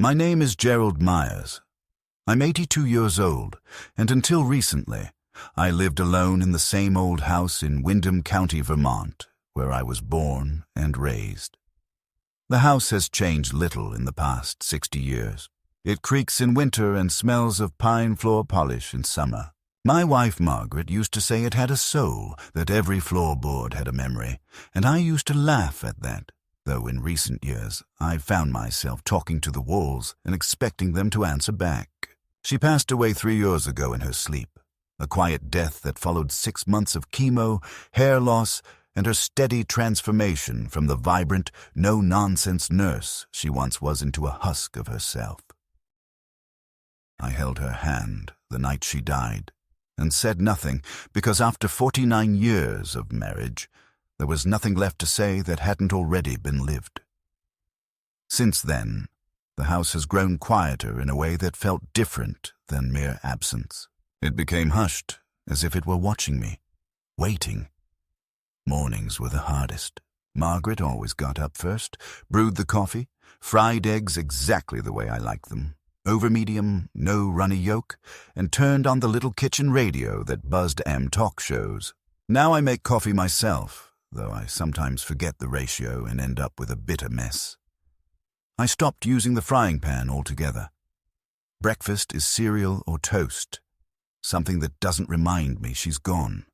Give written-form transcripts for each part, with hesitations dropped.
My name is Gerald Myers. I'm 82 years old, and until recently, I lived alone in the same old house in Windham County, Vermont, where I was born and raised. The house has changed little in the past 60 years. It creaks in winter and smells of pine floor polish in summer. My wife Margaret used to say it had a soul, that every floorboard had a memory, and I used to laugh at that, though in recent years I've found myself talking to the walls and expecting them to answer back. She passed away 3 years ago in her sleep, a quiet death that followed 6 months of chemo, hair loss, and her steady transformation from the vibrant, no-nonsense nurse she once was into a husk of herself. I held her hand the night she died, and said nothing, because after 49 years of marriage, there was nothing left to say that hadn't already been lived. Since then, the house has grown quieter in a way that felt different than mere absence. It became hushed, as if it were watching me, waiting. Mornings were the hardest. Margaret always got up first, brewed the coffee, fried eggs exactly the way I liked them, over medium, no runny yolk, and turned on the little kitchen radio that buzzed talk shows. Now I make coffee myself, though I sometimes forget the ratio and end up with a bitter mess. I stopped using the frying pan altogether. Breakfast is cereal or toast, something that doesn't remind me she's gone.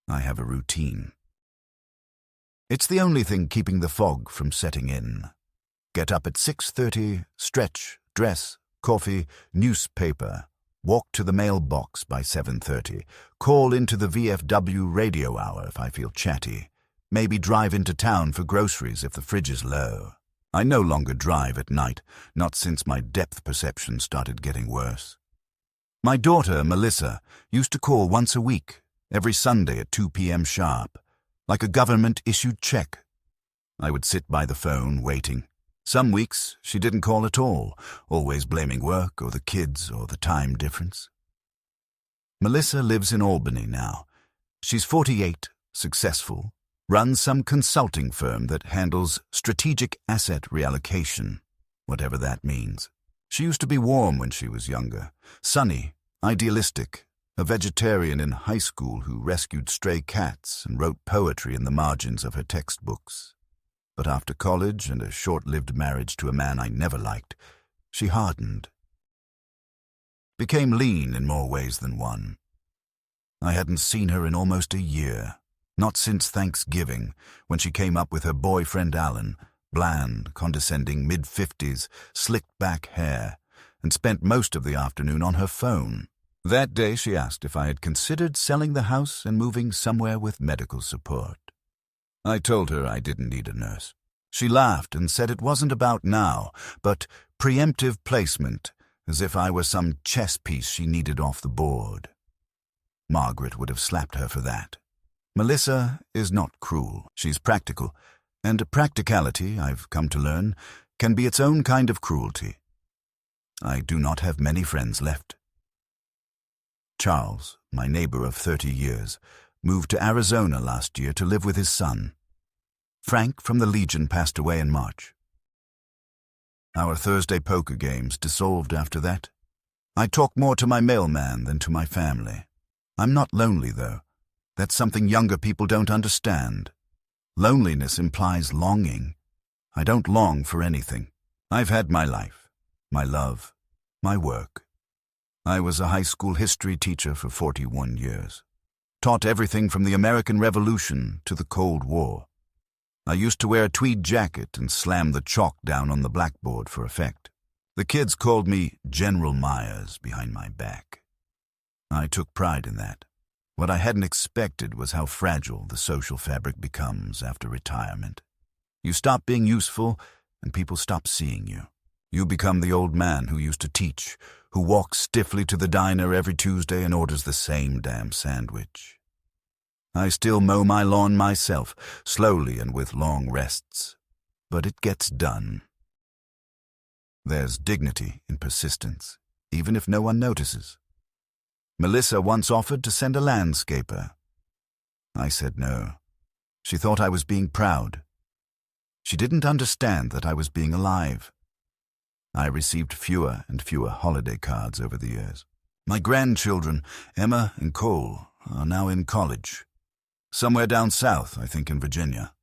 I have a routine. It's the only thing keeping the fog from setting in. Get up at 6:30, stretch, dress, coffee, newspaper, walk to the mailbox by 7:30, call into the VFW radio hour if I feel chatty, maybe drive into town for groceries if the fridge is low. I no longer drive at night, not since my depth perception started getting worse. My daughter, Melissa, used to call once a week, every Sunday at 2 p.m. sharp, like a government-issued check. I would sit by the phone, waiting. Some weeks she didn't call at all, always blaming work or the kids or the time difference. Melissa lives in Albany now. She's 48, successful, runs some consulting firm that handles strategic asset reallocation, whatever that means. She used to be warm when she was younger, sunny, idealistic, a vegetarian in high school who rescued stray cats and wrote poetry in the margins of her textbooks. But after college and a short-lived marriage to a man I never liked, she hardened. Became lean in more ways than one. I hadn't seen her in almost a year, not since Thanksgiving, when she came up with her boyfriend Alan, bland, condescending, mid-50s, slicked-back hair, and spent most of the afternoon on her phone. That day she asked if I had considered selling the house and moving somewhere with medical support. I told her I didn't need a nurse. She laughed and said it wasn't about now, but preemptive placement, as if I were some chess piece she needed off the board. Margaret would have slapped her for that. Melissa is not cruel. She's practical, and practicality, I've come to learn, can be its own kind of cruelty. I do not have many friends left. Charles, my neighbor of 30 years, moved to Arizona last year to live with his son. Frank from the Legion passed away in March. Our Thursday poker games dissolved after that. I talk more to my mailman than to my family. I'm not lonely, though. That's something younger people don't understand. Loneliness implies longing. I don't long for anything. I've had my life, my love, my work. I was a high school history teacher for 41 years. Taught everything from the American Revolution to the Cold War. I used to wear a tweed jacket and slam the chalk down on the blackboard for effect. The kids called me General Myers behind my back. I took pride in that. What I hadn't expected was how fragile the social fabric becomes after retirement. You stop being useful, and people stop seeing you. You become the old man who used to teach, who walks stiffly to the diner every Tuesday and orders the same damn sandwich. I still mow my lawn myself, slowly and with long rests, but it gets done. There's dignity in persistence, even if no one notices. Melissa once offered to send a landscaper. I said no. She thought I was being proud. She didn't understand that I was being alive. I received fewer and fewer holiday cards over the years. My grandchildren, Emma and Cole, are now in college. Somewhere down south, I think in Virginia.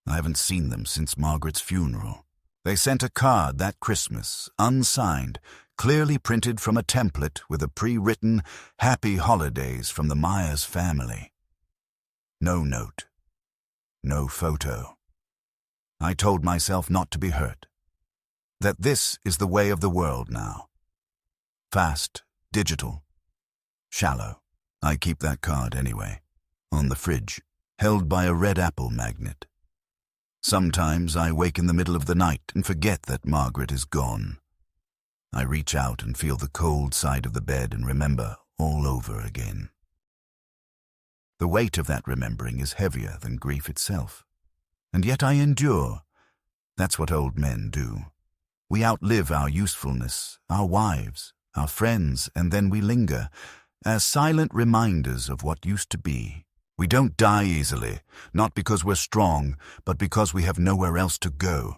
I haven't seen them since Margaret's funeral. They sent a card that Christmas, unsigned, clearly printed from a template with a pre-written "Happy Holidays" from the Myers family. No note. No photo. I told myself not to be hurt. That this is the way of the world now. Fast, digital, shallow. I keep that card anyway, on the fridge, held by a red apple magnet. Sometimes I wake in the middle of the night and forget that Margaret is gone. I reach out and feel the cold side of the bed and remember all over again. The weight of that remembering is heavier than grief itself. And yet I endure. That's what old men do. We outlive our usefulness, our wives, our friends, and then we linger, as silent reminders of what used to be. We don't die easily, not because we're strong, but because we have nowhere else to go.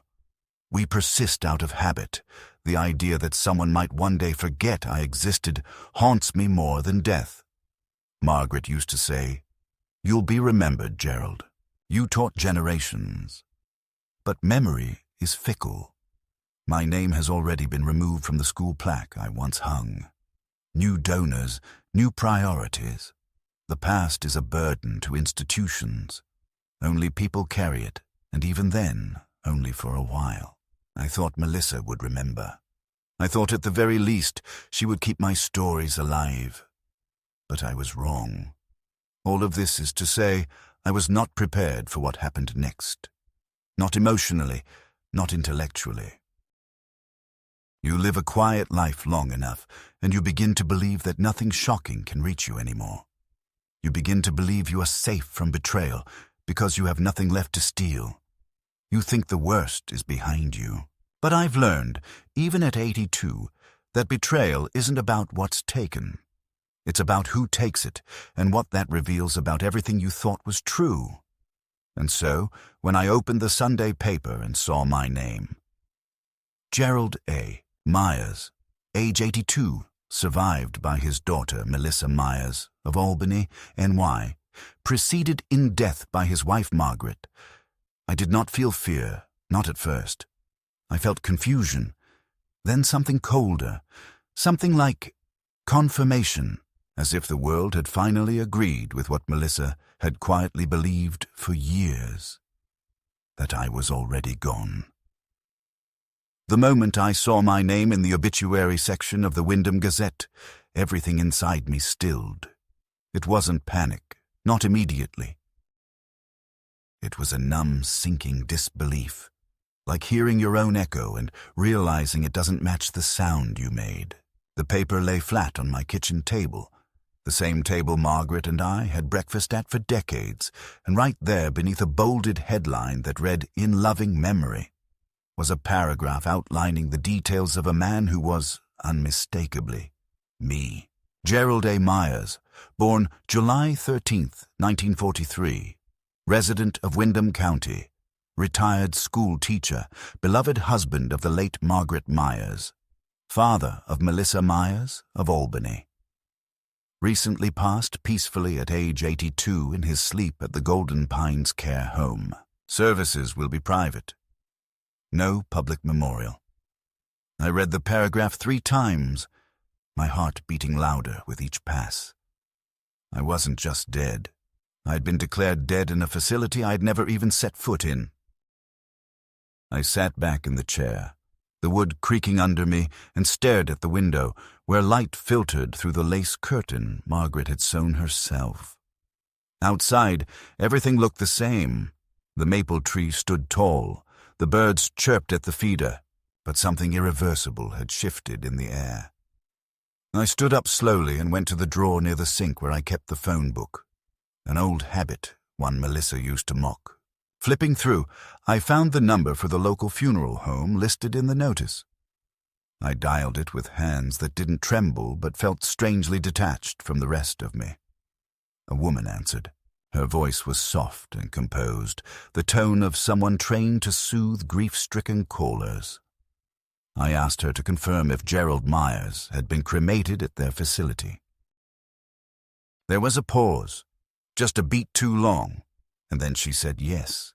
We persist out of habit. The idea that someone might one day forget I existed haunts me more than death. Margaret used to say, "You'll be remembered, Gerald. You taught generations." But memory is fickle. My name has already been removed from the school plaque I once hung. New donors, new priorities. The past is a burden to institutions. Only people carry it, and even then, only for a while. I thought Melissa would remember. I thought at the very least she would keep my stories alive. But I was wrong. All of this is to say, I was not prepared for what happened next. Not emotionally, not intellectually. You live a quiet life long enough, and you begin to believe that nothing shocking can reach you anymore. You begin to believe you are safe from betrayal because you have nothing left to steal. You think the worst is behind you. But I've learned, even at 82, that betrayal isn't about what's taken. It's about who takes it and what that reveals about everything you thought was true. And so, when I opened the Sunday paper and saw my name, Gerald A. Myers, age 82, survived by his daughter Melissa Myers of Albany, NY, preceded in death by his wife Margaret. I did not feel fear, not at first. I felt confusion, then something colder, something like confirmation, as if the world had finally agreed with what Melissa had quietly believed for years, that I was already gone. The moment I saw my name in the obituary section of the Windham Gazette, everything inside me stilled. It wasn't panic, not immediately. It was a numb, sinking disbelief, like hearing your own echo and realizing it doesn't match the sound you made. The paper lay flat on my kitchen table, the same table Margaret and I had breakfast at for decades, and right there beneath a bolded headline that read, "In Loving Memory," was a paragraph outlining the details of a man who was, unmistakably, me. Gerald A. Myers, born July 13th, 1943, resident of Windham County, retired school teacher, beloved husband of the late Margaret Myers, father of Melissa Myers of Albany. Recently passed peacefully at age 82 in his sleep at the Golden Pines Care Home. Services will be private. No public memorial. I read the paragraph 3 times, my heart beating louder with each pass. I wasn't just dead. I'd been declared dead in a facility I'd never even set foot in. I sat back in the chair, the wood creaking under me, and stared at the window, where light filtered through the lace curtain Margaret had sewn herself. Outside, everything looked the same. The maple tree stood tall. The birds chirped at the feeder, but something irreversible had shifted in the air. I stood up slowly and went to the drawer near the sink where I kept the phone book, an old habit, one Melissa used to mock. Flipping through, I found the number for the local funeral home listed in the notice. I dialed it with hands that didn't tremble but felt strangely detached from the rest of me. A woman answered. Her voice was soft and composed, the tone of someone trained to soothe grief-stricken callers. I asked her to confirm if Gerald Myers had been cremated at their facility. There was a pause, just a beat too long, and then she said yes.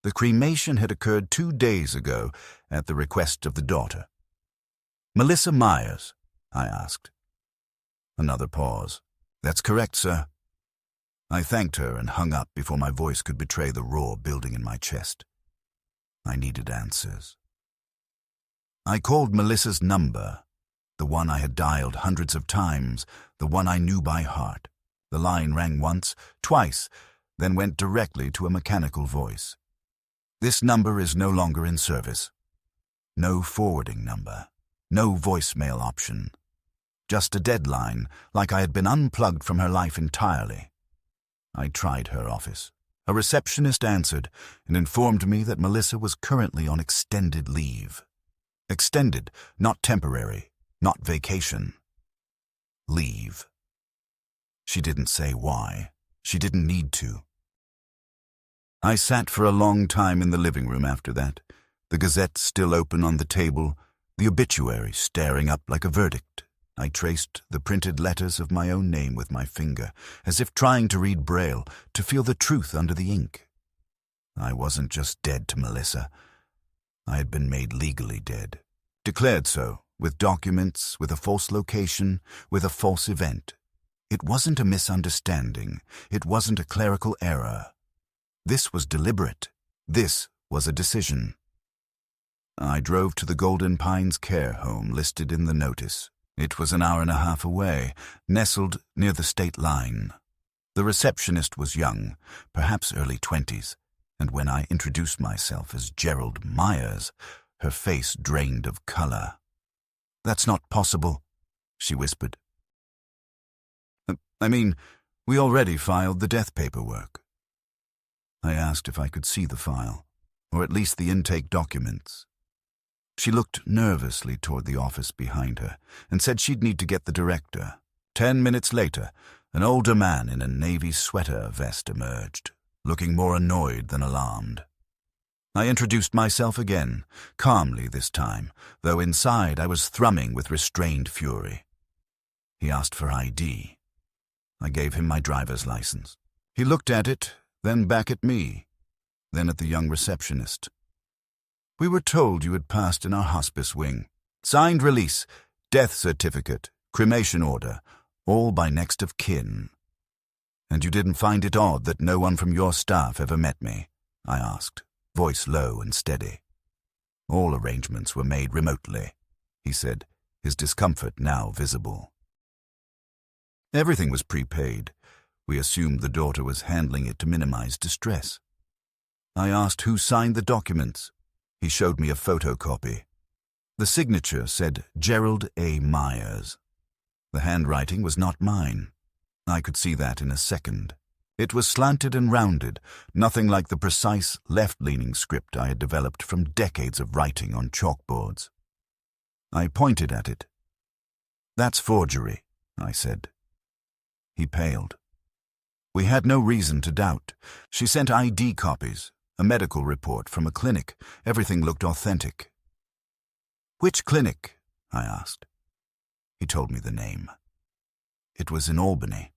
The cremation had occurred 2 days ago at the request of the daughter. "Melissa Myers?" I asked. Another pause. "That's correct, sir." I thanked her and hung up before my voice could betray the roar building in my chest. I needed answers. I called Melissa's number, the one I had dialed hundreds of times, the one I knew by heart. The line rang once, twice, then went directly to a mechanical voice. "This number is no longer in service. No forwarding number, no voicemail option. Just a deadline, like I had been unplugged from her life entirely." I tried her office. A receptionist answered and informed me that Melissa was currently on extended leave. Extended, not temporary, not vacation. Leave. She didn't say why. She didn't need to. I sat for a long time in the living room after that, the Gazette still open on the table, the obituary staring up like a verdict. I traced the printed letters of my own name with my finger, as if trying to read Braille, to feel the truth under the ink. I wasn't just dead to Melissa. I had been made legally dead. Declared so, with documents, with a false location, with a false event. It wasn't a misunderstanding. It wasn't a clerical error. This was deliberate. This was a decision. I drove to the Golden Pines care home listed in the notice. It was an hour and a half away, nestled near the state line. The receptionist was young, perhaps early 20s, and when I introduced myself as Gerald Myers, her face drained of color. "That's not possible," she whispered. I mean, we already filed the death paperwork." I asked if I could see the file, or at least the intake documents. She looked nervously toward the office behind her and said she'd need to get the director. 10 minutes later, an older man in a navy sweater vest emerged, looking more annoyed than alarmed. I introduced myself again, calmly this time, though inside I was thrumming with restrained fury. He asked for ID. I gave him my driver's license. He looked at it, then back at me, then at the young receptionist. "We were told you had passed in our hospice wing. Signed release, death certificate, cremation order, all by next of kin. And you didn't find it odd that no one from your staff ever met me?" I asked, voice low and steady. "All arrangements were made remotely," he said, his discomfort now visible. "Everything was prepaid. We assumed the daughter was handling it to minimize distress." I asked who signed the documents. He showed me a photocopy. The signature said Gerald A. Myers. The handwriting was not mine. I could see that in a second. It was slanted and rounded, nothing like the precise left-leaning script I had developed from decades of writing on chalkboards. I pointed at it. "That's forgery," I said. He paled. We had no reason to doubt. She sent ID copies, a medical report from a clinic. Everything looked authentic. "Which clinic?" I asked. He told me the name. It was in Albany.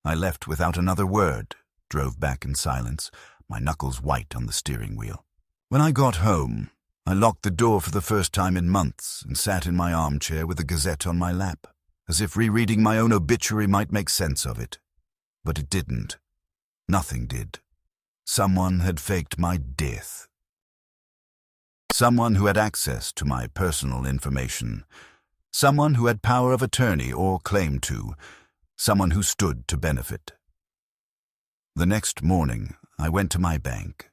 I left without another word, drove back in silence, my knuckles white on the steering wheel. When I got home, I locked the door for the first time in months and sat in my armchair with the Gazette on my lap, as if rereading my own obituary might make sense of it. But it didn't. Nothing did. Someone had faked my death. Someone who had access to my personal information. Someone who had power of attorney or claim to. Someone who stood to benefit. The next morning, I went to my bank.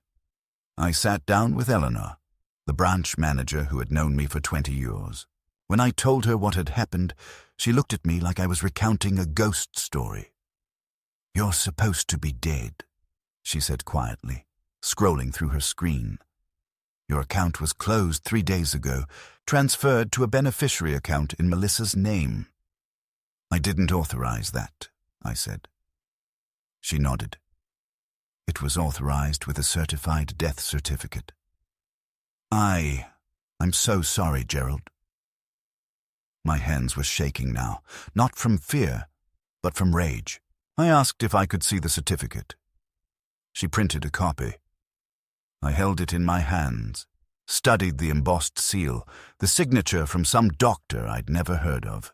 I sat down with Eleanor, the branch manager who had known me for 20 years. When I told her what had happened, she looked at me like I was recounting a ghost story. "You're supposed to be dead," she said quietly, scrolling through her screen. "Your account was closed 3 days ago, transferred to a beneficiary account in Melissa's name." "I didn't authorize that," I said. She nodded. "It was authorized with a certified death certificate." I I'm so sorry, Gerald. My hands were shaking now, not from fear, but from rage. I asked if I could see the certificate. She printed a copy. I held it in my hands, studied the embossed seal, the signature from some doctor I'd never heard of,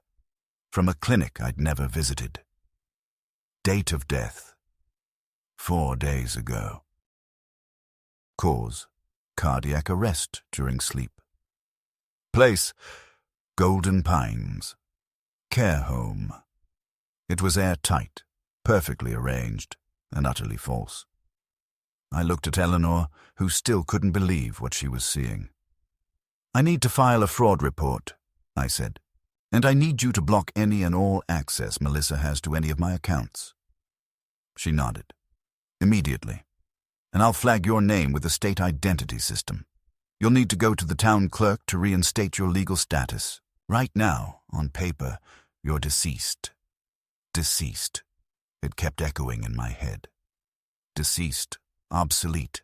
from a clinic I'd never visited. Date of death, 4 days ago. Cause, cardiac arrest during sleep. Place, Golden Pines. Care home. It was airtight, perfectly arranged, and utterly false. I looked at Eleanor, who still couldn't believe what she was seeing. I need to file a fraud report, I said, and I need you to block any and all access Melissa has to any of my accounts. She nodded. Immediately. And I'll flag your name with the state identity system. You'll need to go to the town clerk to reinstate your legal status. Right now, on paper, you're deceased. Deceased. It kept echoing in my head. Deceased. Obsolete.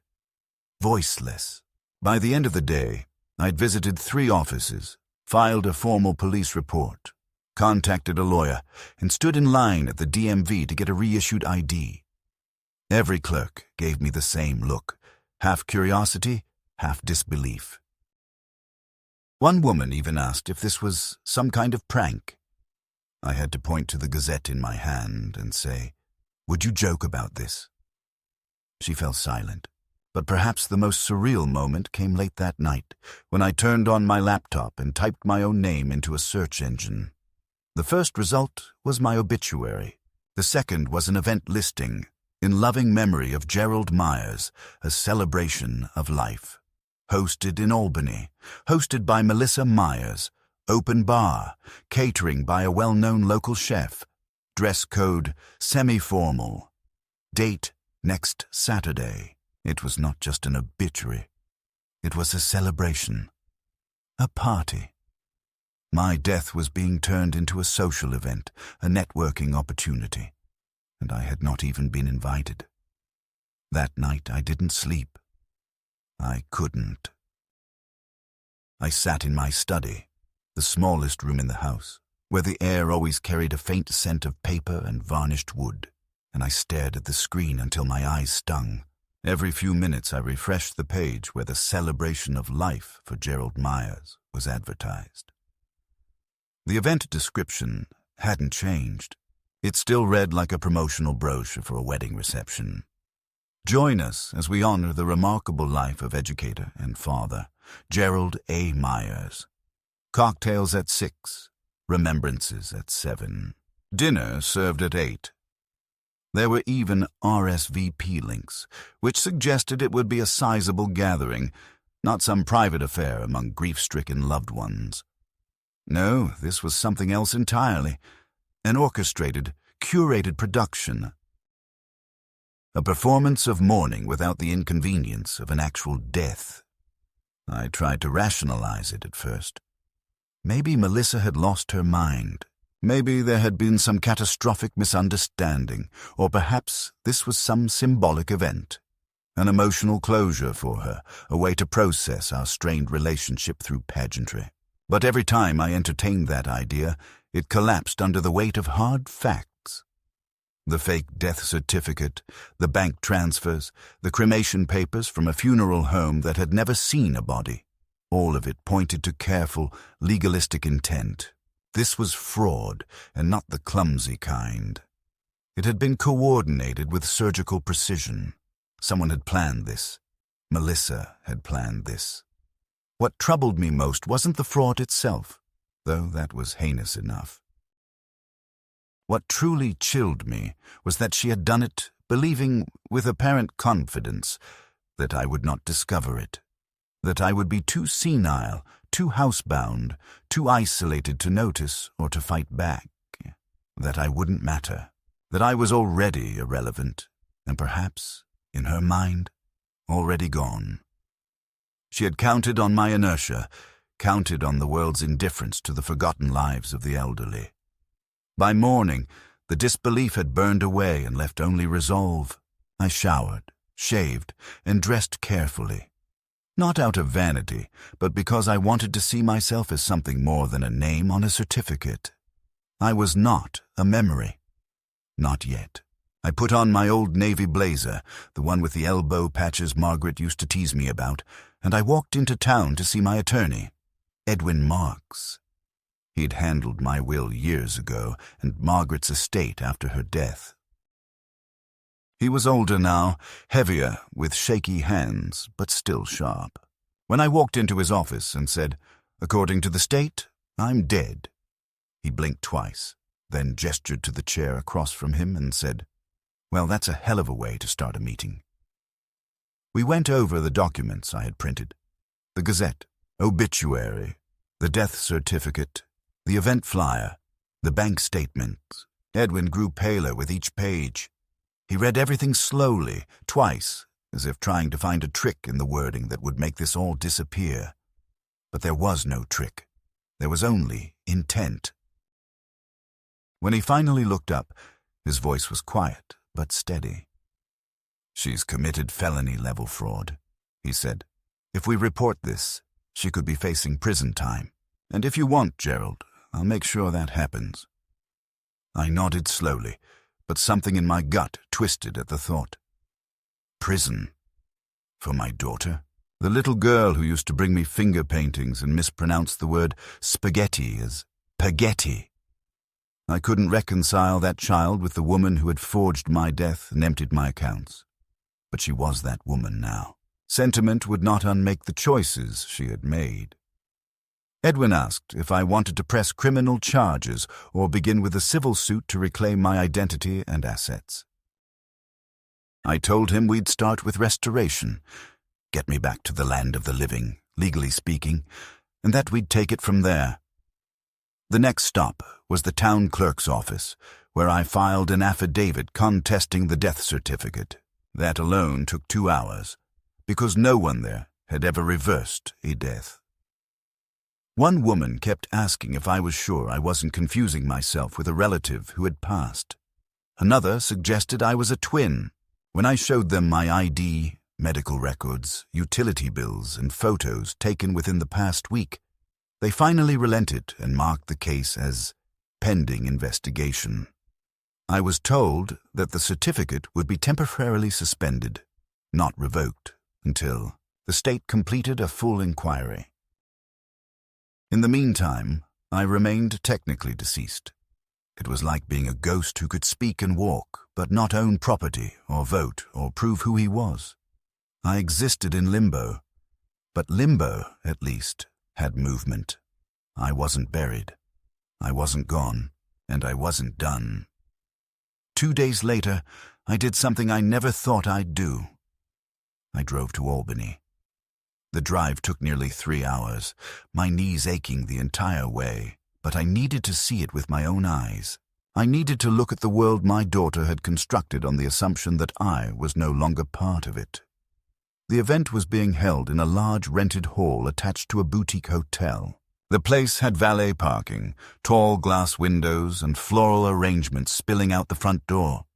Voiceless. By the end of the day, I'd visited 3 offices, filed a formal police report, contacted a lawyer, and stood in line at the DMV to get a reissued ID. Every clerk gave me the same look, half curiosity, half disbelief. One woman even asked if this was some kind of prank. I had to point to the Gazette in my hand and say, "Would you joke about this?" She fell silent, but perhaps the most surreal moment came late that night, when I turned on my laptop and typed my own name into a search engine. The first result was my obituary. The second was an event listing, in loving memory of Gerald Myers, a celebration of life. Hosted in Albany, hosted by Melissa Myers, open bar, catering by a well-known local chef, dress code semi-formal, date next Saturday. It was not just an obituary. It was a celebration, a party. My death was being turned into a social event, a networking opportunity, and I had not even been invited. That night I didn't sleep. I couldn't. I sat in my study, the smallest room in the house, where the air always carried a faint scent of paper and varnished wood, and I stared at the screen until my eyes stung. Every few minutes I refreshed the page where the celebration of life for Gerald Myers was advertised. The event description hadn't changed. It still read like a promotional brochure for a wedding reception. Join us as we honor the remarkable life of educator and father, Gerald A. Myers. Cocktails at 6, remembrances at 7. Dinner served at 8. There were even RSVP links, which suggested it would be a sizable gathering, not some private affair among grief-stricken loved ones. No, this was something else entirely. An orchestrated, curated production. A performance of mourning without the inconvenience of an actual death. I tried to rationalize it at first. Maybe Melissa had lost her mind. Maybe there had been some catastrophic misunderstanding, or perhaps this was some symbolic event. An emotional closure for her, a way to process our strained relationship through pageantry. But every time I entertained that idea, it collapsed under the weight of hard facts. The fake death certificate, the bank transfers, the cremation papers from a funeral home that had never seen a body. All of it pointed to careful, legalistic intent. This was fraud, and not the clumsy kind. It had been coordinated with surgical precision. Someone had planned this. Melissa had planned this. What troubled me most wasn't the fraud itself, though that was heinous enough. What truly chilled me was that she had done it, believing, with apparent confidence, that I would not discover it, that I would be too senile, too housebound, too isolated to notice or to fight back, that I wouldn't matter, that I was already irrelevant, and perhaps, in her mind, already gone. She had counted on my inertia, counted on the world's indifference to the forgotten lives of the elderly. By morning, the disbelief had burned away and left only resolve. I showered, shaved, and dressed carefully. Not out of vanity, but because I wanted to see myself as something more than a name on a certificate. I was not a memory. Not yet. I put on my old navy blazer, the one with the elbow patches Margaret used to tease me about, and I walked into town to see my attorney, Edwin Marks. He'd handled my will years ago and Margaret's estate after her death. He was older now, heavier, with shaky hands, but still sharp. When I walked into his office and said, "According to the state, I'm dead," he blinked twice, then gestured to the chair across from him and said, "Well, that's a hell of a way to start a meeting." We went over the documents I had printed. The Gazette, obituary, the death certificate, the event flyer, the bank statements. Edwin grew paler with each page. He read everything slowly, twice, as if trying to find a trick in the wording that would make this all disappear. But there was no trick. There was only intent. When he finally looked up, his voice was quiet but steady. "She's committed felony-level fraud," he said. "If we report this, she could be facing prison time. And if you want, Gerald, I'll make sure that happens." I nodded slowly, but something in my gut twisted at the thought. Prison? For my daughter? The little girl who used to bring me finger paintings and mispronounce the word spaghetti as spaghetti. I couldn't reconcile that child with the woman who had forged my death and emptied my accounts. But she was that woman now. Sentiment would not unmake the choices she had made. Edwin asked if I wanted to press criminal charges or begin with a civil suit to reclaim my identity and assets. I told him we'd start with restoration, get me back to the land of the living, legally speaking, and that we'd take it from there. The next stop was the town clerk's office, where I filed an affidavit contesting the death certificate. That alone took 2 hours, because no one there had ever reversed a death. One woman kept asking if I was sure I wasn't confusing myself with a relative who had passed. Another suggested I was a twin. When I showed them my ID, medical records, utility bills, and photos taken within the past week, they finally relented and marked the case as pending investigation. I was told that the certificate would be temporarily suspended, not revoked, until the state completed a full inquiry. In the meantime, I remained technically deceased. It was like being a ghost who could speak and walk, but not own property or vote or prove who he was. I existed in limbo, but limbo, at least, had movement. I wasn't buried. I wasn't gone, and I wasn't done. 2 days later, I did something I never thought I'd do. I drove to Albany. The drive took nearly 3 hours, my knees aching the entire way, but I needed to see it with my own eyes. I needed to look at the world my daughter had constructed on the assumption that I was no longer part of it. The event was being held in a large rented hall attached to a boutique hotel. The place had valet parking, tall glass windows, and floral arrangements spilling out the front door.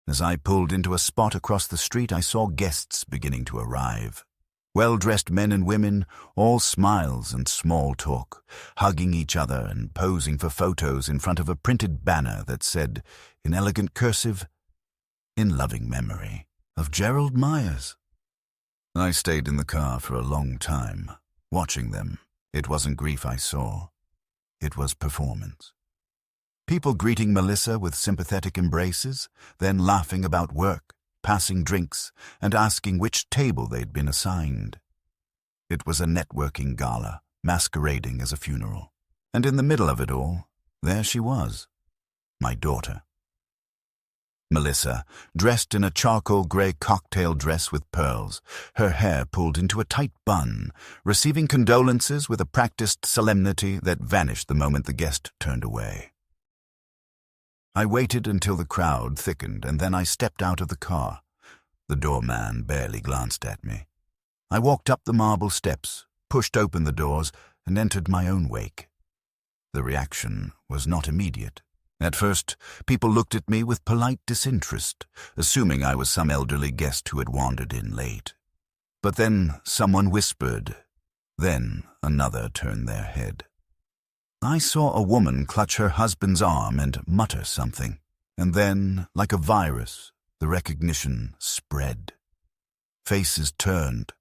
As I pulled into a spot across the street, I saw guests beginning to arrive. Well-dressed men and women, all smiles and small talk, hugging each other and posing for photos in front of a printed banner that said, in elegant cursive, "In loving memory of Gerald Myers." I stayed in the car for a long time, watching them. It wasn't grief I saw. It was performance. People greeting Melissa with sympathetic embraces, then laughing about work, passing drinks, and asking which table they'd been assigned. It was a networking gala, masquerading as a funeral. And in the middle of it all, there she was, my daughter. Melissa, dressed in a charcoal gray cocktail dress with pearls, her hair pulled into a tight bun, receiving condolences with a practiced solemnity that vanished the moment the guest turned away. I waited until the crowd thickened, and then I stepped out of the car. The doorman barely glanced at me. I walked up the marble steps, pushed open the doors, and entered my own wake. The reaction was not immediate. At first, people looked at me with polite disinterest, assuming I was some elderly guest who had wandered in late. But then someone whispered. Then another turned their head. I saw a woman clutch her husband's arm and mutter something, and then, like a virus, the recognition spread. Faces turned,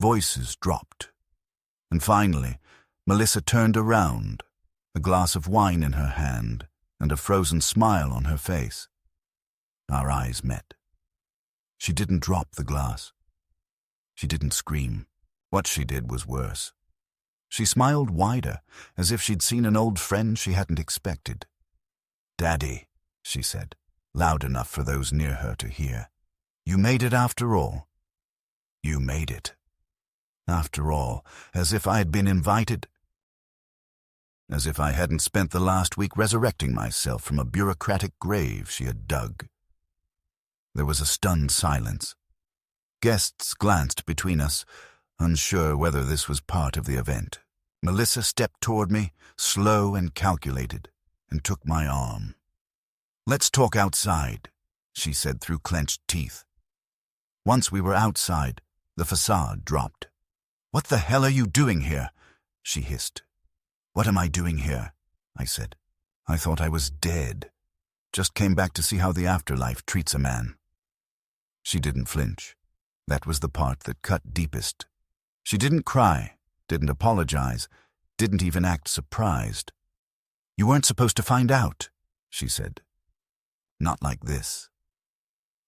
voices dropped, and finally, Melissa turned around, a glass of wine in her hand and a frozen smile on her face. Our eyes met. She didn't drop the glass. She didn't scream. What she did was worse. She smiled wider, as if she'd seen an old friend she hadn't expected. "Daddy," she said, loud enough for those near her to hear. "You made it after all. You made it. After all, as if I had been invited. As if I hadn't spent the last week resurrecting myself from a bureaucratic grave she had dug." There was a stunned silence. Guests glanced between us, unsure whether this was part of the event. Melissa stepped toward me, slow and calculated, and took my arm. "Let's talk outside," she said through clenched teeth. Once we were outside, the facade dropped. "What the hell are you doing here?" she hissed. "What am I doing here?" I said. "I thought I was dead. Just came back to see how the afterlife treats a man." She didn't flinch. That was the part that cut deepest. She didn't cry, didn't apologize, didn't even act surprised. "You weren't supposed to find out," she said. "Not like this."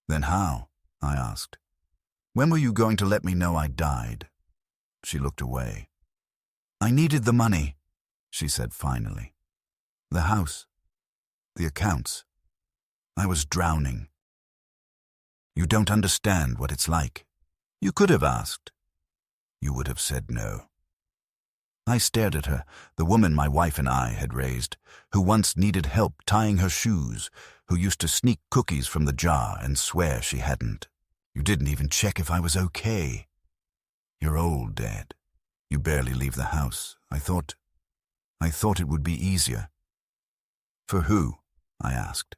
"Then how?" I asked. "When were you going to let me know I died?" She looked away. "I needed the money," she said finally. "The house. The accounts. I was drowning." "You don't understand what it's like. You could have asked. You would have said no." I stared at her, the woman my wife and I had raised, who once needed help tying her shoes, who used to sneak cookies from the jar and swear she hadn't. "You didn't even check if I was okay. You're old, Dad. You barely leave the house. I thought it would be easier." "For who?" I asked.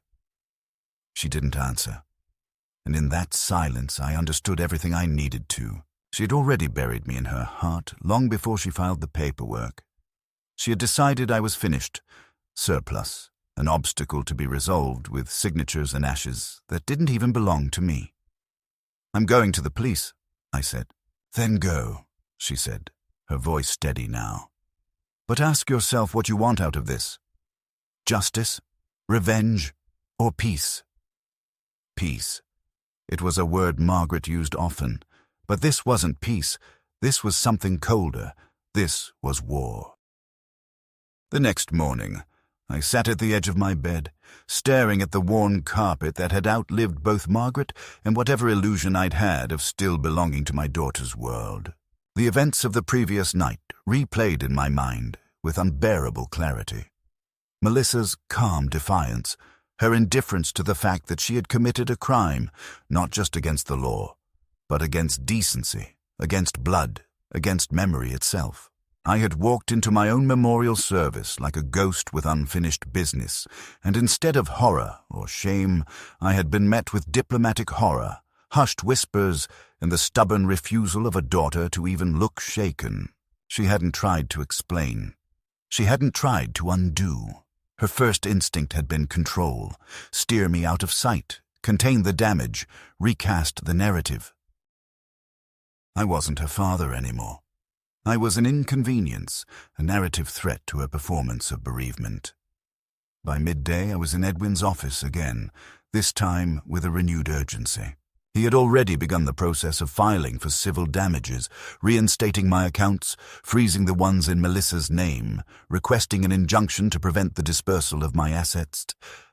She didn't answer. And in that silence I understood everything I needed to. She had already buried me in her heart long before she filed the paperwork. She had decided I was finished, surplus, an obstacle to be resolved with signatures and ashes that didn't even belong to me. "I'm going to the police," I said. "Then go," she said, her voice steady now. "But ask yourself what you want out of this. Justice, revenge, or peace?" Peace. It was a word Margaret used often, but this wasn't peace. This was something colder. This was war. The next morning, I sat at the edge of my bed, staring at the worn carpet that had outlived both Margaret and whatever illusion I'd had of still belonging to my daughter's world. The events of the previous night replayed in my mind with unbearable clarity. Melissa's calm defiance, her indifference to the fact that she had committed a crime, not just against the law, but against decency, against blood, against memory itself. I had walked into my own memorial service like a ghost with unfinished business, and instead of horror or shame, I had been met with diplomatic horror, hushed whispers, and the stubborn refusal of a daughter to even look shaken. She hadn't tried to explain. She hadn't tried to undo. Her first instinct had been control, steer me out of sight, contain the damage, recast the narrative. I wasn't her father anymore. I was an inconvenience, a narrative threat to her performance of bereavement. By midday I was in Edwin's office again, this time with a renewed urgency. He had already begun the process of filing for civil damages, reinstating my accounts, freezing the ones in Melissa's name, requesting an injunction to prevent the dispersal of my assets.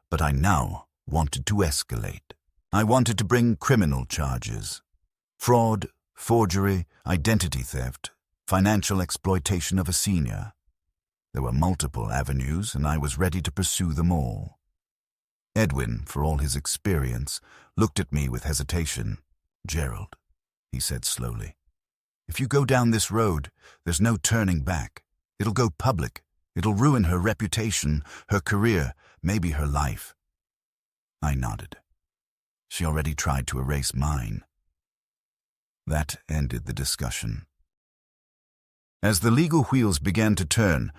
But I now wanted to escalate. I wanted to bring criminal charges. Fraud, forgery, identity theft, financial exploitation of a senior. There were multiple avenues, and I was ready to pursue them all. Edwin, for all his experience, looked at me with hesitation. "Gerald," he said slowly, "if you go down this road, there's no turning back. It'll go public. It'll ruin her reputation, her career, maybe her life." I nodded. She already tried to erase mine. That ended the discussion. As the legal wheels began to turn,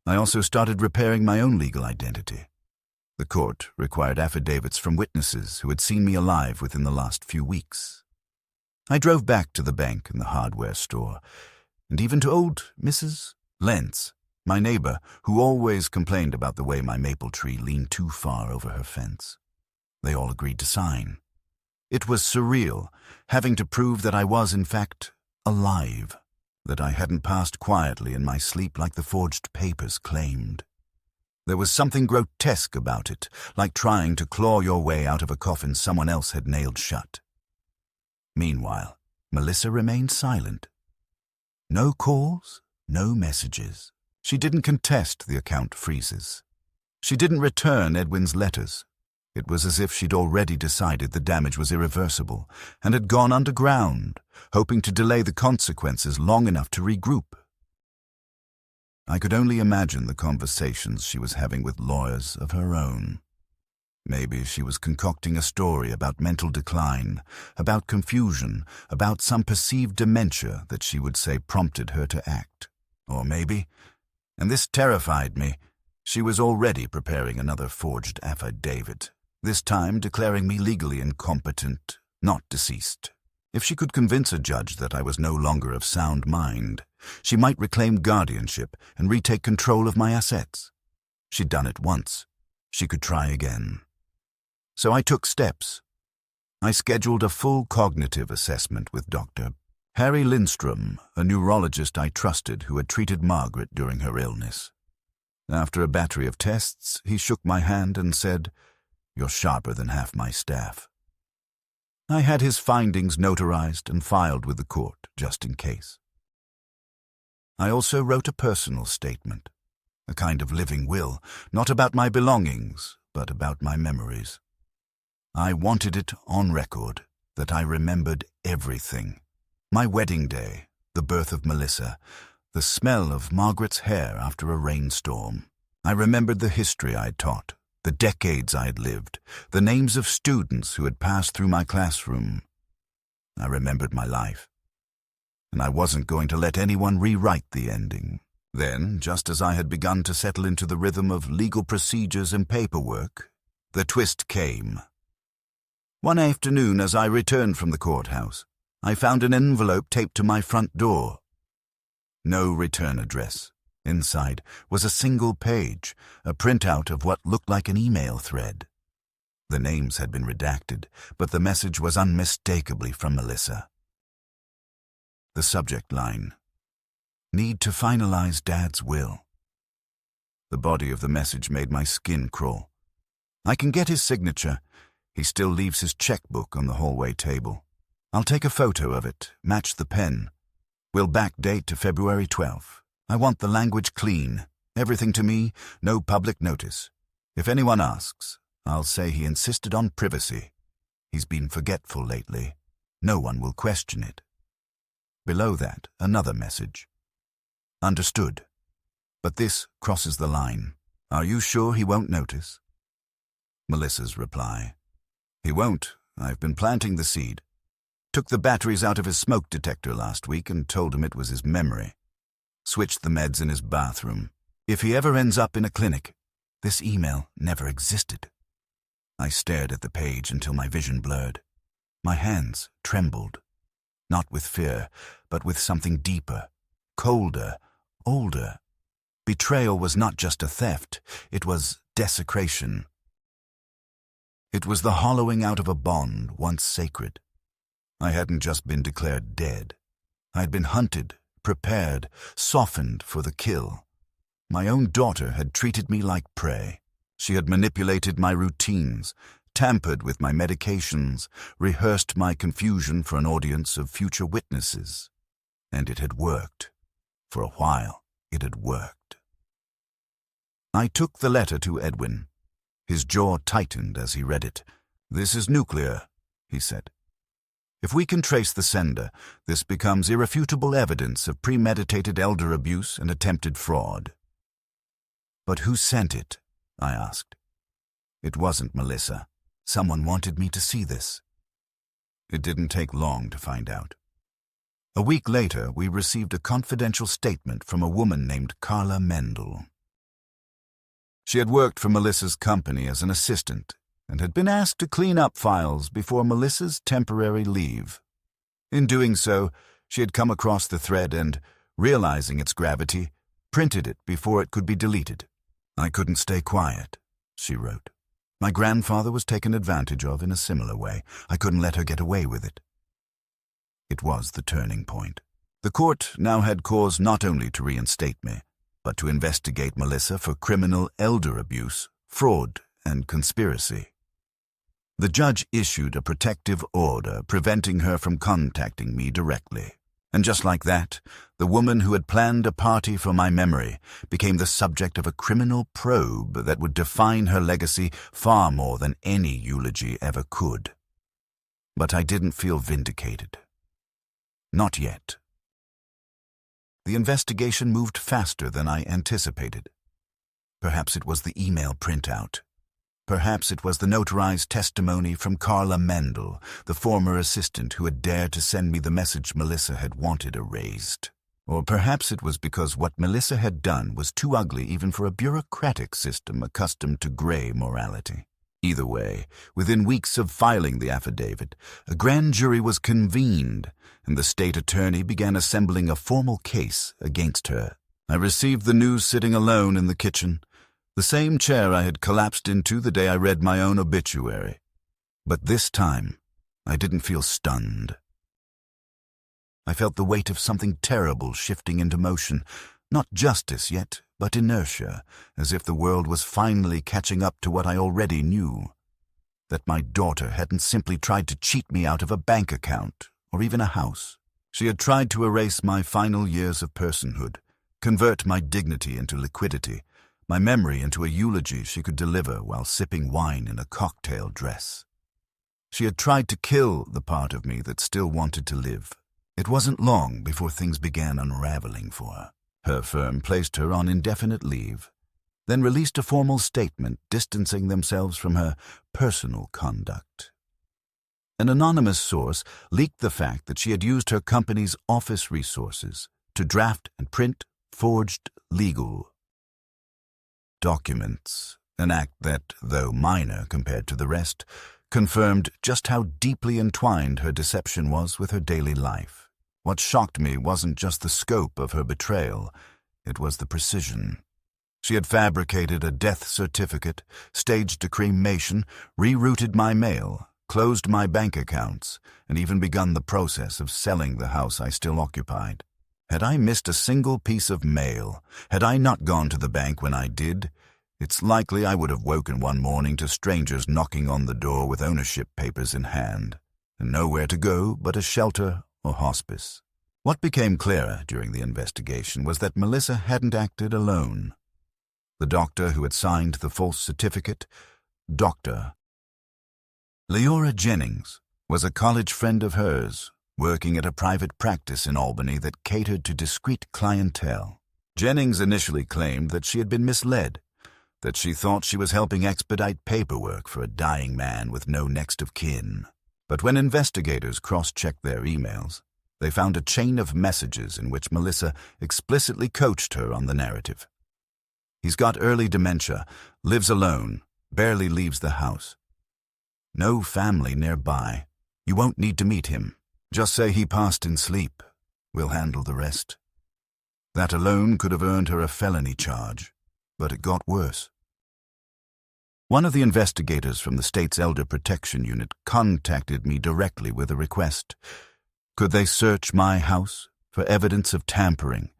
I also started repairing my own legal identity. The court required affidavits from witnesses who had seen me alive within the last few weeks. I drove back to the bank and the hardware store, and even to old Mrs. Lentz, my neighbor, who always complained about the way my maple tree leaned too far over her fence. They all agreed to sign. It was surreal, having to prove that I was, in fact, alive, that I hadn't passed quietly in my sleep like the forged papers claimed. There was something grotesque about it, like trying to claw your way out of a coffin someone else had nailed shut. Meanwhile, Melissa remained silent. No calls, no messages. She didn't contest the account freezes. She didn't return Edwin's letters. It was as if she'd already decided the damage was irreversible and had gone underground, hoping to delay the consequences long enough to regroup. I could only imagine the conversations she was having with lawyers of her own. Maybe she was concocting a story about mental decline, about confusion, about some perceived dementia that she would say prompted her to act. Or maybe, and this terrified me, she was already preparing another forged affidavit, this time declaring me legally incompetent, not deceased. If she could convince a judge that I was no longer of sound mind, she might reclaim guardianship and retake control of my assets. She'd done it once. She could try again. So I took steps. I scheduled a full cognitive assessment with Dr. Harry Lindstrom, a neurologist I trusted who had treated Margaret during her illness. After a battery of tests, he shook my hand and said, "You're sharper than half my staff." I had his findings notarized and filed with the court, just in case. I also wrote a personal statement, a kind of living will, not about my belongings, but about my memories. I wanted it on record that I remembered everything. My wedding day, the birth of Melissa, the smell of Margaret's hair after a rainstorm. I remembered the history I'd taught, the decades I'd lived, the names of students who had passed through my classroom. I remembered my life. And I wasn't going to let anyone rewrite the ending. Then, just as I had begun to settle into the rhythm of legal procedures and paperwork, the twist came. One afternoon, as I returned from the courthouse, I found an envelope taped to my front door. No return address. Inside was a single page, a printout of what looked like an email thread. The names had been redacted, but the message was unmistakably from Melissa. The subject line: "Need to finalize Dad's will." The body of the message made my skin crawl. I can get his signature. He still leaves his checkbook on the hallway table. I'll take a photo of it, match the pen. We'll backdate to February 12th. I want the language clean. Everything to me, no public notice. If anyone asks, I'll say he insisted on privacy. He's been forgetful lately. No one will question it. Below that, another message. Understood. But this crosses the line. Are you sure he won't notice? Melissa's reply: "He won't. I've been planting the seed. Took the batteries out of his smoke detector last week and told him it was his memory. Switched the meds in his bathroom. If he ever ends up in a clinic, this email never existed." I stared at the page until my vision blurred. My hands trembled. Not with fear, but with something deeper, colder, older. Betrayal was not just a theft, it was desecration. It was the hollowing out of a bond once sacred. I hadn't just been declared dead. I had been hunted, prepared, softened for the kill. My own daughter had treated me like prey. She had manipulated my routines, tampered with my medications, rehearsed my confusion for an audience of future witnesses. And it had worked. For a while, it had worked. I took the letter to Edwin. His jaw tightened as he read it. "This is nuclear," he said. "If we can trace the sender, this becomes irrefutable evidence of premeditated elder abuse and attempted fraud." "But who sent it?" I asked. It wasn't Melissa. Someone wanted me to see this. It didn't take long to find out. A week later, we received a confidential statement from a woman named Carla Mendel. She had worked for Melissa's company as an assistant and had been asked to clean up files before Melissa's temporary leave. In doing so, she had come across the thread and, realizing its gravity, printed it before it could be deleted. "I couldn't stay quiet," she wrote. "My grandfather was taken advantage of in a similar way. I couldn't let her get away with it." It was the turning point. The court now had cause not only to reinstate me, but to investigate Melissa for criminal elder abuse, fraud, and conspiracy. The judge issued a protective order preventing her from contacting me directly. And just like that, the woman who had planned a party for my memory became the subject of a criminal probe that would define her legacy far more than any eulogy ever could. But I didn't feel vindicated. Not yet. The investigation moved faster than I anticipated. Perhaps it was the email printout. Perhaps it was the notarized testimony from Carla Mendel, the former assistant who had dared to send me the message Melissa had wanted erased. Or perhaps it was because what Melissa had done was too ugly even for a bureaucratic system accustomed to gray morality. Either way, within weeks of filing the affidavit, a grand jury was convened, and the state attorney began assembling a formal case against her. I received the news sitting alone in the kitchen, the same chair I had collapsed into the day I read my own obituary. But this time, I didn't feel stunned. I felt the weight of something terrible shifting into motion, not justice yet, but inertia, as if the world was finally catching up to what I already knew. That my daughter hadn't simply tried to cheat me out of a bank account, or even a house. She had tried to erase my final years of personhood, convert my dignity into liquidity, my memory into a eulogy she could deliver while sipping wine in a cocktail dress. She had tried to kill the part of me that still wanted to live. It wasn't long before things began unraveling for her. Her firm placed her on indefinite leave, then released a formal statement distancing themselves from her personal conduct. An anonymous source leaked the fact that she had used her company's office resources to draft and print forged legal documents, an act that, though minor compared to the rest, confirmed just how deeply entwined her deception was with her daily life. What shocked me wasn't just the scope of her betrayal, it was the precision. She had fabricated a death certificate, staged a cremation, rerouted my mail, closed my bank accounts, and even begun the process of selling the house I still occupied. Had I missed a single piece of mail, had I not gone to the bank when I did, it's likely I would have woken one morning to strangers knocking on the door with ownership papers in hand, and nowhere to go but a shelter or hospice. What became clearer during the investigation was that Melissa hadn't acted alone. The doctor who had signed the false certificate, Dr. Leora Jennings, was a college friend of hers, working at a private practice in Albany that catered to discreet clientele. Jennings initially claimed that she had been misled, that she thought she was helping expedite paperwork for a dying man with no next of kin. But when investigators cross-checked their emails, they found a chain of messages in which Melissa explicitly coached her on the narrative. "He's got early dementia, lives alone, barely leaves the house. No family nearby. You won't need to meet him. Just say he passed in sleep. We'll handle the rest." That alone could have earned her a felony charge, but it got worse. One of the investigators from the state's Elder Protection Unit contacted me directly with a request. Could they search my house for evidence of tampering,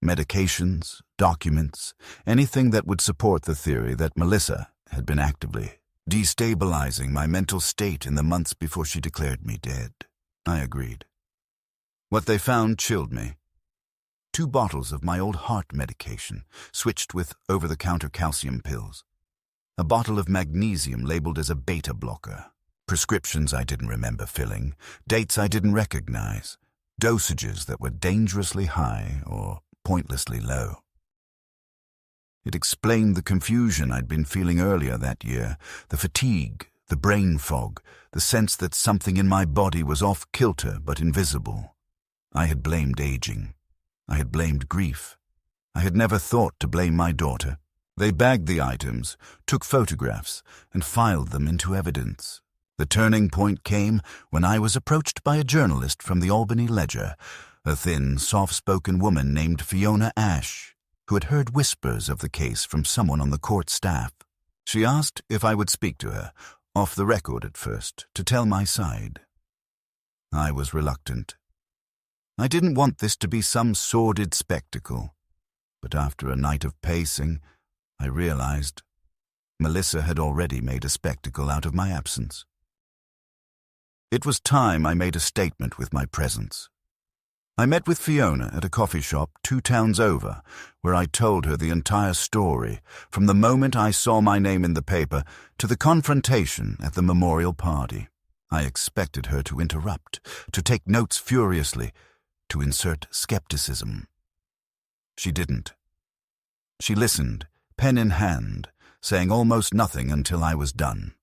medications, documents, anything that would support the theory that Melissa had been actively destabilizing my mental state in the months before she declared me dead? I agreed. What they found chilled me. 2 bottles of my old heart medication, switched with over-the-counter calcium pills. A bottle of magnesium labeled as a beta blocker. Prescriptions I didn't remember filling, dates I didn't recognize, dosages that were dangerously high or pointlessly low. It explained the confusion I'd been feeling earlier that year, the fatigue, the brain fog, the sense that something in my body was off-kilter but invisible. I had blamed aging. I had blamed grief. I had never thought to blame my daughter. They bagged the items, took photographs, and filed them into evidence. The turning point came when I was approached by a journalist from the Albany Ledger, a thin, soft-spoken woman named Fiona Ash, who had heard whispers of the case from someone on the court staff. She asked if I would speak to her, off the record at first, to tell my side. I was reluctant. I didn't want this to be some sordid spectacle, but after a night of pacing, I realized Melissa had already made a spectacle out of my absence. It was time I made a statement with my presence. I met with Fiona at a coffee shop 2 towns over, where I told her the entire story, from the moment I saw my name in the paper to the confrontation at the memorial party. I expected her to interrupt, to take notes furiously, to insert skepticism. She didn't. She listened, pen in hand, saying almost nothing until I was done.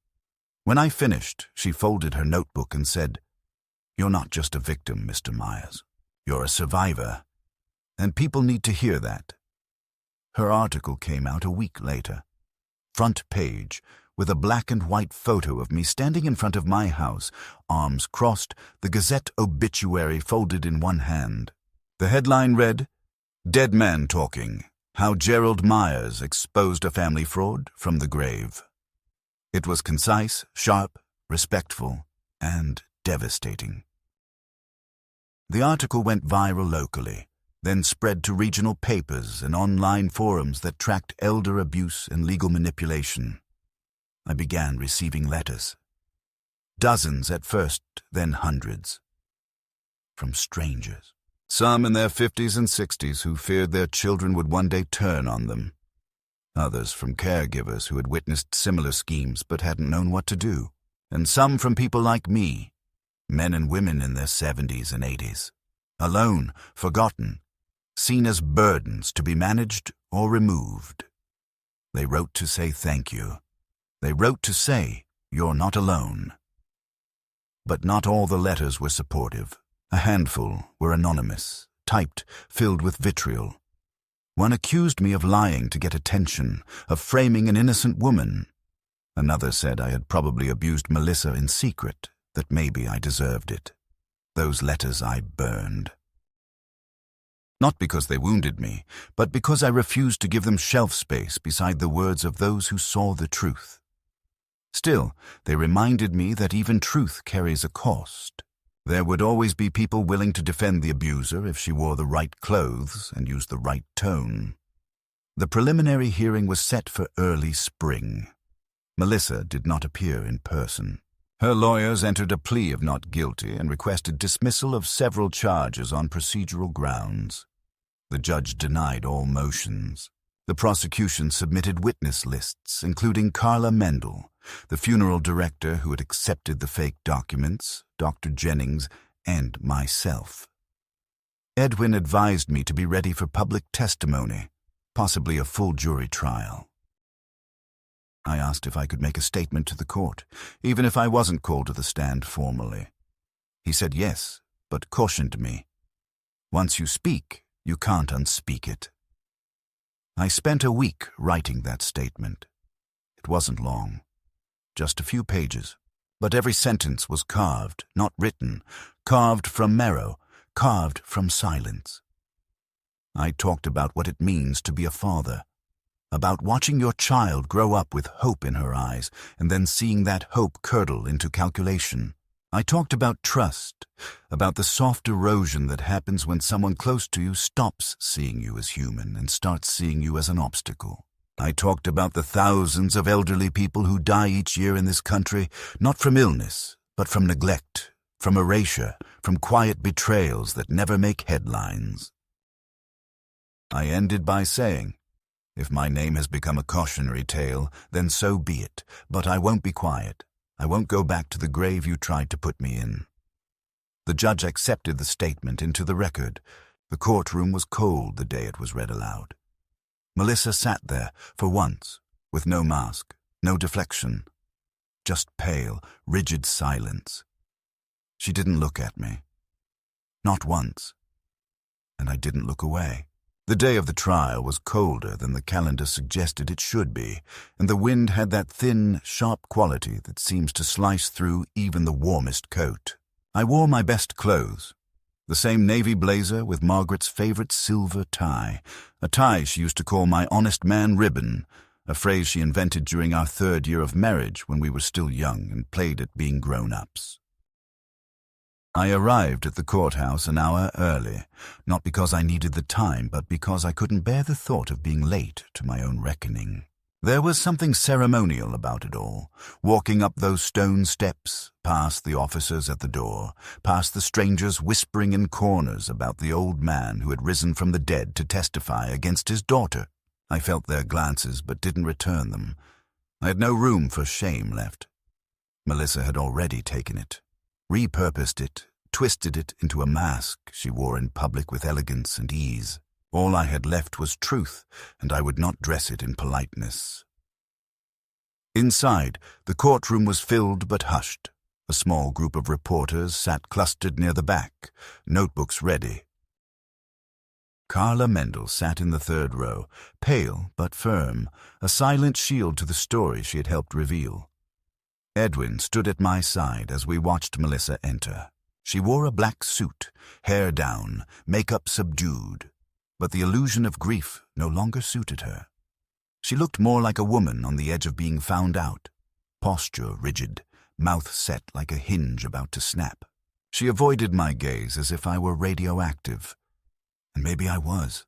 When I finished, she folded her notebook and said, "You're not just a victim, Mr. Myers. You're a survivor, and people need to hear that." Her article came out a week later. Front page, with a black and white photo of me standing in front of my house, arms crossed, the Gazette obituary folded in one hand. The headline read, "Dead Man Talking, How Gerald Myers Exposed a Family Fraud from the Grave." It was concise, sharp, respectful, and devastating. The article went viral locally, then spread to regional papers and online forums that tracked elder abuse and legal manipulation. I began receiving letters. Dozens at first, then hundreds. From strangers. Some in their 50s and 60s who feared their children would one day turn on them. Others from caregivers who had witnessed similar schemes but hadn't known what to do. And some from people like me, men and women in their 70s and 80s. Alone, forgotten, seen as burdens to be managed or removed. They wrote to say thank you. They wrote to say you're not alone. But not all the letters were supportive. A handful were anonymous, typed, filled with vitriol. One accused me of lying to get attention, of framing an innocent woman. Another said I had probably abused Melissa in secret, that maybe I deserved it. Those letters I burned. Not because they wounded me, but because I refused to give them shelf space beside the words of those who saw the truth. Still, they reminded me that even truth carries a cost. There would always be people willing to defend the abuser if she wore the right clothes and used the right tone. The preliminary hearing was set for early spring. Melissa did not appear in person. Her lawyers entered a plea of not guilty and requested dismissal of several charges on procedural grounds. The judge denied all motions. The prosecution submitted witness lists, including Carla Mendel, the funeral director who had accepted the fake documents, Dr. Jennings, and myself. Edwin advised me to be ready for public testimony, possibly a full jury trial. I asked if I could make a statement to the court, even if I wasn't called to the stand formally. He said yes, but cautioned me. Once you speak, you can't unspeak it. I spent a week writing that statement. It wasn't long, just a few pages, but every sentence was carved, not written, carved from marrow, carved from silence. I talked about what it means to be a father, about watching your child grow up with hope in her eyes and then seeing that hope curdle into calculation. I talked about trust, about the soft erosion that happens when someone close to you stops seeing you as human and starts seeing you as an obstacle. I talked about the thousands of elderly people who die each year in this country, not from illness, but from neglect, from erasure, from quiet betrayals that never make headlines. I ended by saying, if my name has become a cautionary tale, then so be it, but I won't be quiet. I won't go back to the grave you tried to put me in. The judge accepted the statement into the record. The courtroom was cold the day it was read aloud. Melissa sat there, for once, with no mask, no deflection, just pale, rigid silence. She didn't look at me. Not once. And I didn't look away. The day of the trial was colder than the calendar suggested it should be, and the wind had that thin, sharp quality that seems to slice through even the warmest coat. I wore my best clothes, the same navy blazer with Margaret's favorite silver tie, a tie she used to call my honest man ribbon, a phrase she invented during our 3rd year of marriage when we were still young and played at being grown-ups. I arrived at the courthouse an hour early, not because I needed the time, but because I couldn't bear the thought of being late to my own reckoning. There was something ceremonial about it all, walking up those stone steps, past the officers at the door, past the strangers whispering in corners about the old man who had risen from the dead to testify against his daughter. I felt their glances but didn't return them. I had no room for shame left. Melissa had already taken it, repurposed it, twisted it into a mask she wore in public with elegance and ease. All I had left was truth, and I would not dress it in politeness. Inside, the courtroom was filled but hushed. A small group of reporters sat clustered near the back, notebooks ready. Carla Mendel sat in the 3rd row, pale but firm, a silent shield to the story she had helped reveal. Edwin stood at my side as we watched Melissa enter. She wore a black suit, hair down, makeup subdued, but the illusion of grief no longer suited her. She looked more like a woman on the edge of being found out, posture rigid, mouth set like a hinge about to snap. She avoided my gaze as if I were radioactive, and maybe I was.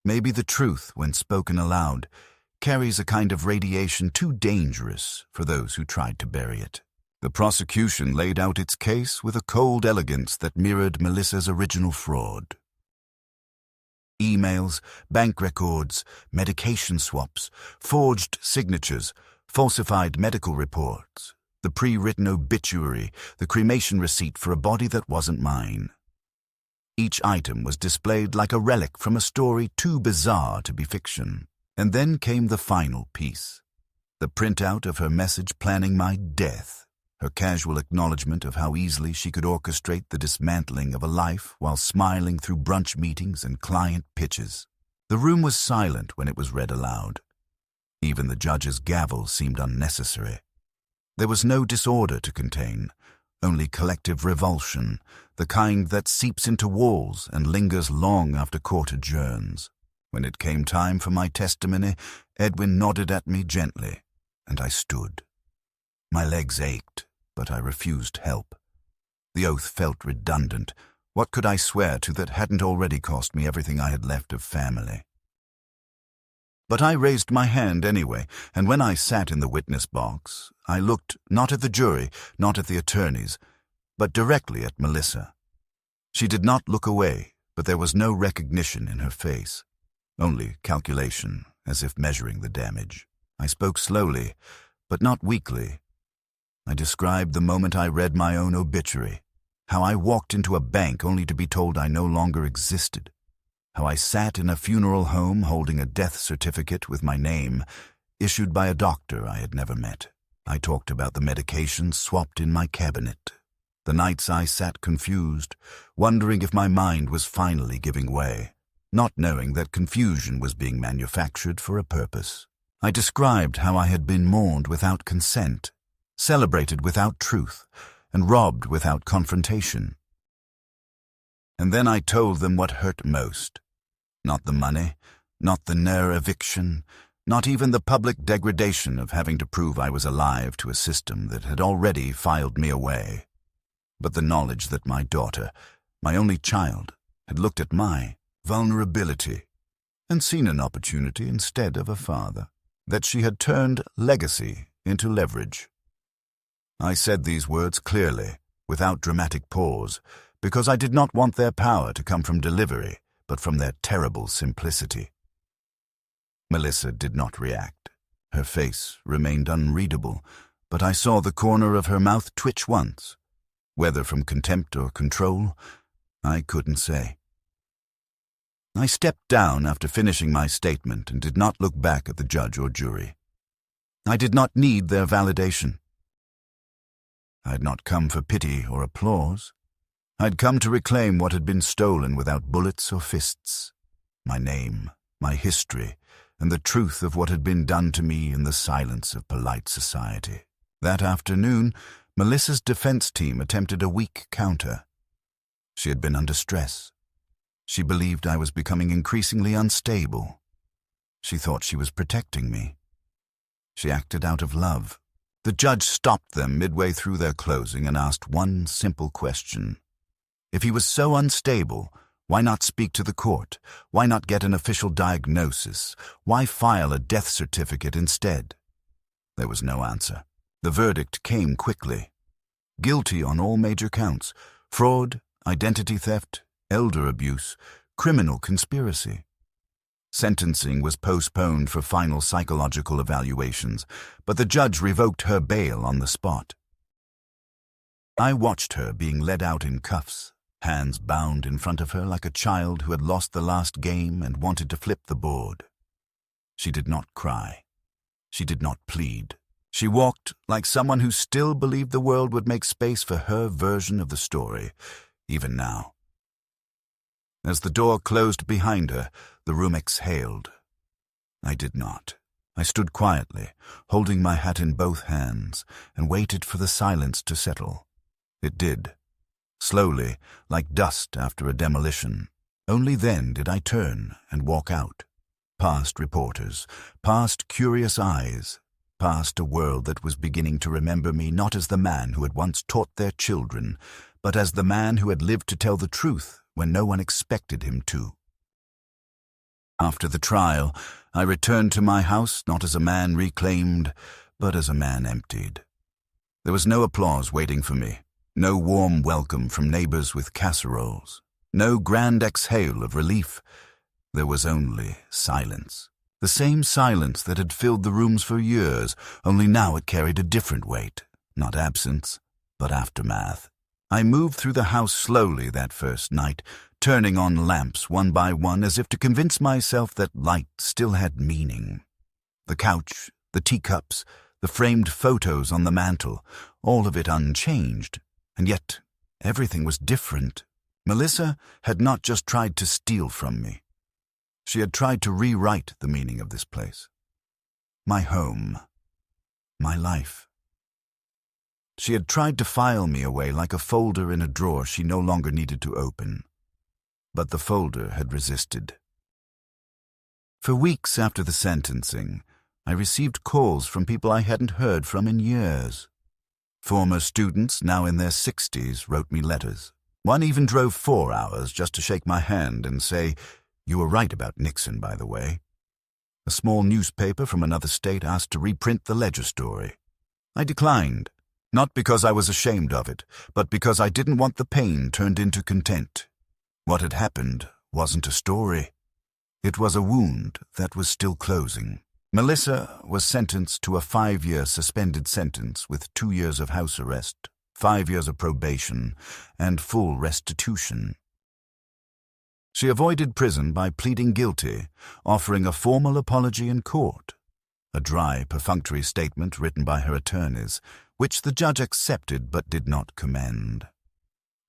Maybe the truth, when spoken aloud, carries a kind of radiation too dangerous for those who tried to bury it. The prosecution laid out its case with a cold elegance that mirrored Melissa's original fraud. Emails, bank records, medication swaps, forged signatures, falsified medical reports, the pre-written obituary, the cremation receipt for a body that wasn't mine. Each item was displayed like a relic from a story too bizarre to be fiction. And then came the final piece, the printout of her message planning my death, her casual acknowledgement of how easily she could orchestrate the dismantling of a life while smiling through brunch meetings and client pitches. The room was silent when it was read aloud. Even the judge's gavel seemed unnecessary. There was no disorder to contain, only collective revulsion, the kind that seeps into walls and lingers long after court adjourns. When it came time for my testimony, Edwin nodded at me gently, and I stood. My legs ached, but I refused help. The oath felt redundant. What could I swear to that hadn't already cost me everything I had left of family? But I raised my hand anyway, and when I sat in the witness box, I looked not at the jury, not at the attorneys, but directly at Melissa. She did not look away, but there was no recognition in her face. Only calculation, as if measuring the damage. I spoke slowly, but not weakly. I described the moment I read my own obituary, how I walked into a bank only to be told I no longer existed, how I sat in a funeral home holding a death certificate with my name, issued by a doctor I had never met. I talked about the medications swapped in my cabinet, the nights I sat confused, wondering if my mind was finally giving way, not knowing that confusion was being manufactured for a purpose. I described how I had been mourned without consent, celebrated without truth, and robbed without confrontation. And then I told them what hurt most. Not the money, not the near eviction, not even the public degradation of having to prove I was alive to a system that had already filed me away, but the knowledge that my daughter, my only child, had looked at my vulnerability and seen an opportunity instead of a father, that she had turned legacy into leverage. I said these words clearly, without dramatic pause, because I did not want their power to come from delivery, but from their terrible simplicity. Melissa did not react. Her face remained unreadable, but I saw the corner of her mouth twitch once. Whether from contempt or control, I couldn't say. I stepped down after finishing my statement and did not look back at the judge or jury. I did not need their validation. I had not come for pity or applause. I'd come to reclaim what had been stolen without bullets or fists. My name, my history, and the truth of what had been done to me in the silence of polite society. That afternoon, Melissa's defense team attempted a weak counter. She had been under stress. She believed I was becoming increasingly unstable. She thought she was protecting me. She acted out of love. The judge stopped them midway through their closing and asked one simple question. If he was so unstable, why not speak to the court? Why not get an official diagnosis? Why file a death certificate instead? There was no answer. The verdict came quickly. Guilty on all major counts: fraud, identity theft, elder abuse, criminal conspiracy. Sentencing was postponed for final psychological evaluations, but the judge revoked her bail on the spot. I watched her being led out in cuffs, hands bound in front of her like a child who had lost the last game and wanted to flip the board. She did not cry. She did not plead. She walked like someone who still believed the world would make space for her version of the story, even now. As the door closed behind her, the room exhaled. I did not. I stood quietly, holding my hat in both hands, and waited for the silence to settle. It did. Slowly, like dust after a demolition. Only then did I turn and walk out. Past reporters, past curious eyes, past a world that was beginning to remember me not as the man who had once taught their children, but as the man who had lived to tell the truth when no one expected him to. After the trial, I returned to my house not as a man reclaimed, but as a man emptied. There was no applause waiting for me, no warm welcome from neighbors with casseroles, no grand exhale of relief. There was only silence. The same silence that had filled the rooms for years, only now it carried a different weight, not absence, but aftermath. I moved through the house slowly that first night, turning on lamps one by one as if to convince myself that light still had meaning. The couch, the teacups, the framed photos on the mantel, all of it unchanged, and yet everything was different. Melissa had not just tried to steal from me. She had tried to rewrite the meaning of this place. My home. My life. She had tried to file me away like a folder in a drawer she no longer needed to open. But the folder had resisted. For weeks after the sentencing, I received calls from people I hadn't heard from in years. Former students, now in their 60s, wrote me letters. One even drove 4 hours just to shake my hand and say, "You were right about Nixon, by the way." A small newspaper from another state asked to reprint the Ledger story. I declined. Not because I was ashamed of it, but because I didn't want the pain turned into content. What had happened wasn't a story. It was a wound that was still closing. Melissa was sentenced to a 5-year suspended sentence with 2 years of house arrest, 5 years of probation, and full restitution. She avoided prison by pleading guilty, offering a formal apology in court, a dry, perfunctory statement written by her attorneys, which the judge accepted but did not commend.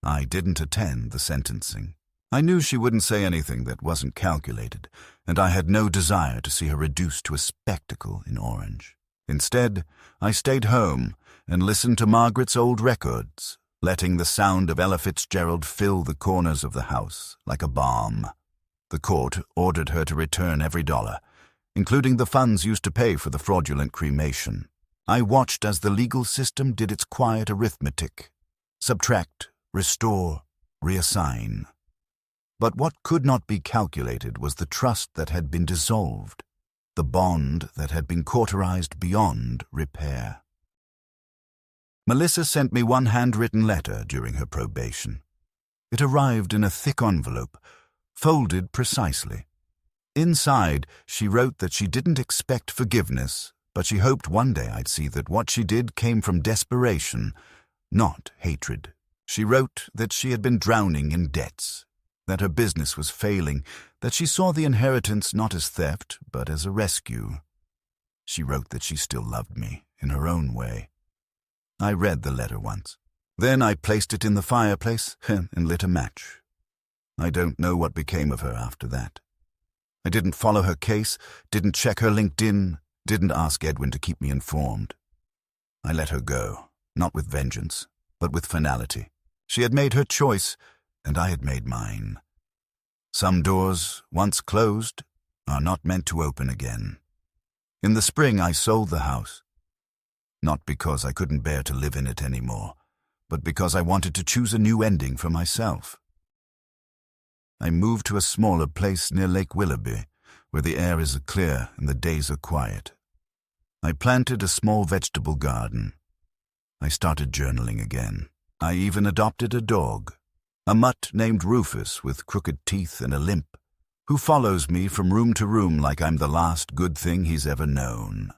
I didn't attend the sentencing. I knew she wouldn't say anything that wasn't calculated, and I had no desire to see her reduced to a spectacle in orange. Instead, I stayed home and listened to Margaret's old records, letting the sound of Ella Fitzgerald fill the corners of the house like a balm. The court ordered her to return every dollar, including the funds used to pay for the fraudulent cremation. I watched as the legal system did its quiet arithmetic: subtract, restore, reassign. But what could not be calculated was the trust that had been dissolved, the bond that had been cauterized beyond repair. Melissa sent me one handwritten letter during her probation. It arrived in a thick envelope, folded precisely. Inside, she wrote that she didn't expect forgiveness, but she hoped one day I'd see that what she did came from desperation, not hatred. She wrote that she had been drowning in debts, that her business was failing, that she saw the inheritance not as theft, but as a rescue. She wrote that she still loved me, in her own way. I read the letter once. Then I placed it in the fireplace and lit a match. I don't know what became of her after that. I didn't follow her case, didn't check her LinkedIn, didn't ask Edwin to keep me informed. I let her go, not with vengeance, but with finality. She had made her choice, and I had made mine. Some doors, once closed, are not meant to open again. In the spring, I sold the house. Not because I couldn't bear to live in it anymore, but because I wanted to choose a new ending for myself. I moved to a smaller place near Lake Willoughby, where the air is clear and the days are quiet. I planted a small vegetable garden. I started journaling again. I even adopted a dog, a mutt named Rufus with crooked teeth and a limp, who follows me from room to room like I'm the last good thing he's ever known.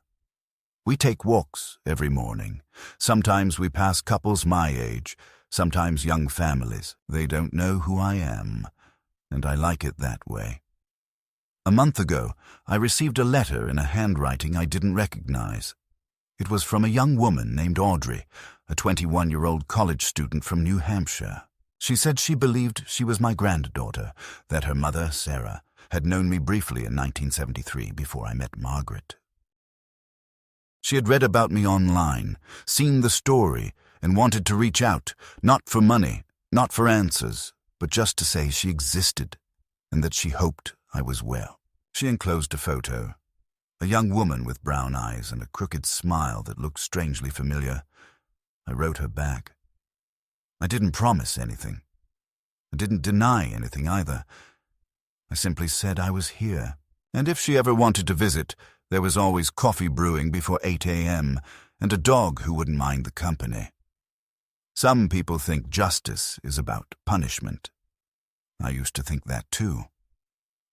We take walks every morning. Sometimes we pass couples my age, sometimes young families. They don't know who I am, and I like it that way. A month ago, I received a letter in a handwriting I didn't recognize. It was from a young woman named Audrey, a 21-year-old college student from New Hampshire. She said she believed she was my granddaughter, that her mother, Sarah, had known me briefly in 1973 before I met Margaret. She had read about me online, seen the story, and wanted to reach out, not for money, not for answers, but just to say she existed, and that she hoped I was well. She enclosed a photo, a young woman with brown eyes and a crooked smile that looked strangely familiar. I wrote her back. I didn't promise anything. I didn't deny anything either. I simply said I was here, and if she ever wanted to visit, there was always coffee brewing before 8 a.m. and a dog who wouldn't mind the company. Some people think justice is about punishment. I used to think that too.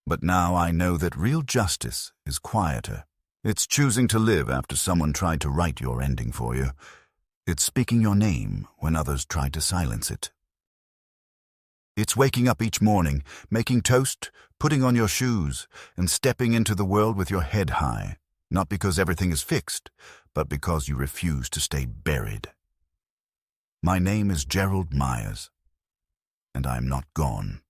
But now I know that real justice is quieter. It's choosing to live after someone tried to write your ending for you. It's speaking your name when others tried to silence it. It's waking up each morning, making toast, putting on your shoes, and stepping into the world with your head high, not because everything is fixed, but because you refuse to stay buried. My name is Gerald Myers, and I'm not gone.